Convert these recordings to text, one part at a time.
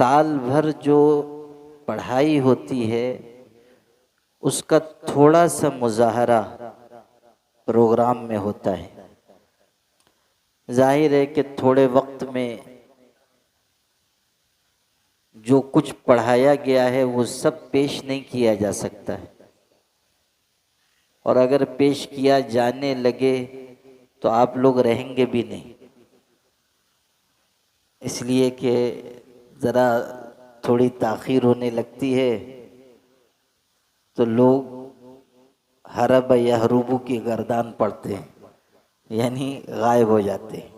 سال بھر جو پڑھائی ہوتی ہے اس کا تھوڑا سا مظاہرہ پروگرام میں ہوتا ہے۔ ظاہر ہے کہ تھوڑے وقت میں جو کچھ پڑھایا گیا ہے وہ سب پیش نہیں کیا جا سکتا ہے، اور اگر پیش کیا جانے لگے تو آپ لوگ رہیں گے بھی نہیں، اس لیے کہ ذرا تھوڑی تاخیر ہونے لگتی ہے تو لوگ ہرب یہربو کی گردان پڑھتے ہیں، یعنی غائب ہو جاتے ہیں۔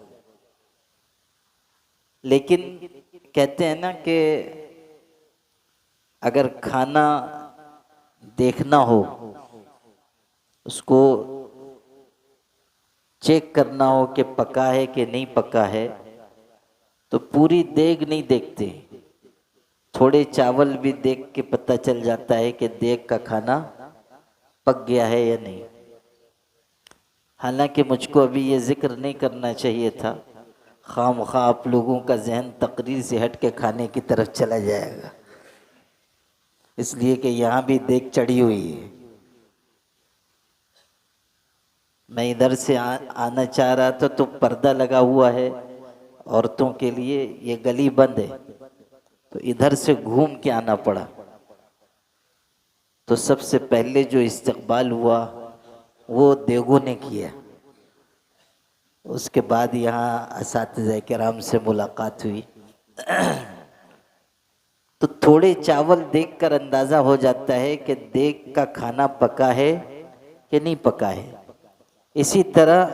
لیکن کہتے ہیں نا کہ اگر کھانا دیکھنا ہو، اس کو چیک کرنا ہو کہ پکا ہے کہ نہیں پکا ہے، تو پوری دیگ نہیں دیکھتے، تھوڑے چاول بھی دیکھ کے پتہ چل جاتا ہے کہ دیگ کا کھانا پک گیا ہے یا نہیں۔ حالانکہ مجھ کو ابھی یہ ذکر نہیں کرنا چاہیے تھا، خواہ مخواہ آپ لوگوں کا ذہن تقریر سے ہٹ کے کھانے کی طرف چلا جائے گا، اس لیے کہ یہاں بھی دیگ چڑھی ہوئی ہے۔ میں ادھر سے آنا چاہ رہا تھا تو پردہ لگا ہوا ہے عورتوں کے لیے، یہ گلی بند ہے تو ادھر سے گھوم کے آنا پڑا۔ تو سب سے پہلے جو استقبال ہوا وہ دیگوں نے کیا، اس کے بعد یہاں اساتذہ کرام سے ملاقات ہوئی تو تھوڑے چاول دیکھ کر اندازہ ہو جاتا ہے کہ دیگ کا کھانا پکا ہے کہ نہیں پکا ہے۔ اسی طرح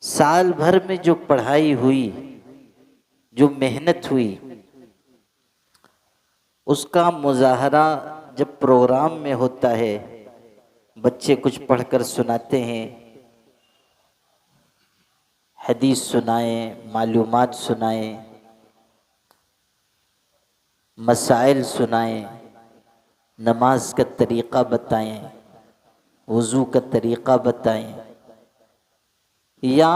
سال بھر میں جو پڑھائی ہوئی، جو محنت ہوئی، اس کا مظاہرہ جب پروگرام میں ہوتا ہے، بچے کچھ پڑھ کر سناتے ہیں، حدیث سنائیں، معلومات سنائیں، مسائل سنائیں، نماز کا طریقہ بتائیں، وضو کا طریقہ بتائیں، یا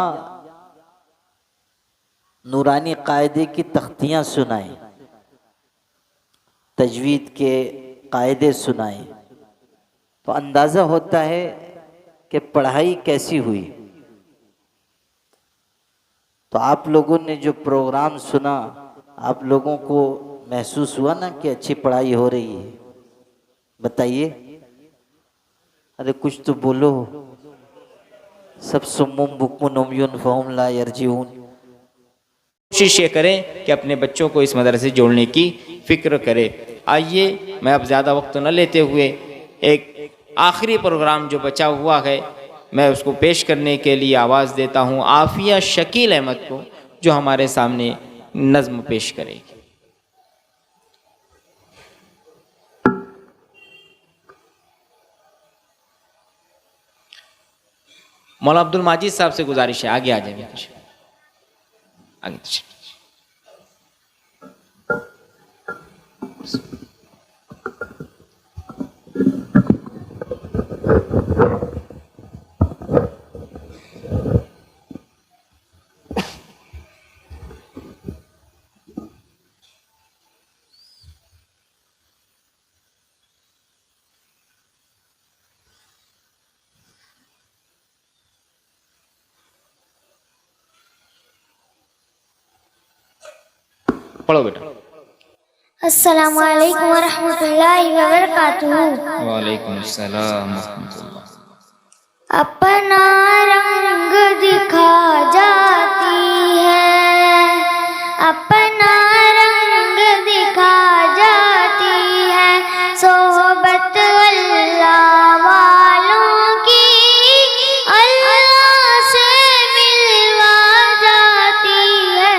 نورانی قاعدے کی تختیاں سنائیں، تجوید کے قاعدے سنائیں، تو اندازہ ہوتا ہے کہ پڑھائی کیسی ہوئی۔ تو آپ لوگوں نے جو پروگرام سنا، آپ لوگوں کو محسوس ہوا نا کہ اچھی پڑھائی ہو رہی ہے؟ بتائیے، ارے کچھ تو بولو۔ سب سمم بکم عمیٌ فہم لا یرجعون۔ کوشش یہ کریں کہ اپنے بچوں کو اس مدرسے سے جوڑنے کی فکر کرے۔ آئیے میں اب زیادہ وقت نہ لیتے ہوئے ایک آخری پروگرام جو بچا ہوا ہے میں اس کو پیش کرنے کے لیے آواز دیتا ہوں عافیہ شکیل احمد کو، جو ہمارے سامنے نظم پیش کرے گی۔ مولانا عبد المجید صاحب سے گزارش ہے آگے آ جائیں گے، آگے تشریف۔ پڑھو بیٹا۔ السلام علیکم ورحمۃ اللہ وبرکاتہ۔ وعلیکم السلام ورحمۃ اللہ۔ اپنا رنگ دکھا جاتی ہے، اپنا رنگ دکھا جاتی ہے، صحبت اللہ والوں کی اللہ سے ملوا جاتی ہے،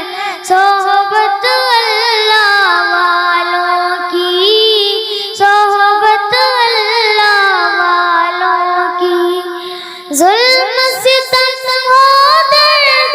صحبت اللہ والوں کی، صحبت اللہ والوں کی، ظلم ستم ہو درد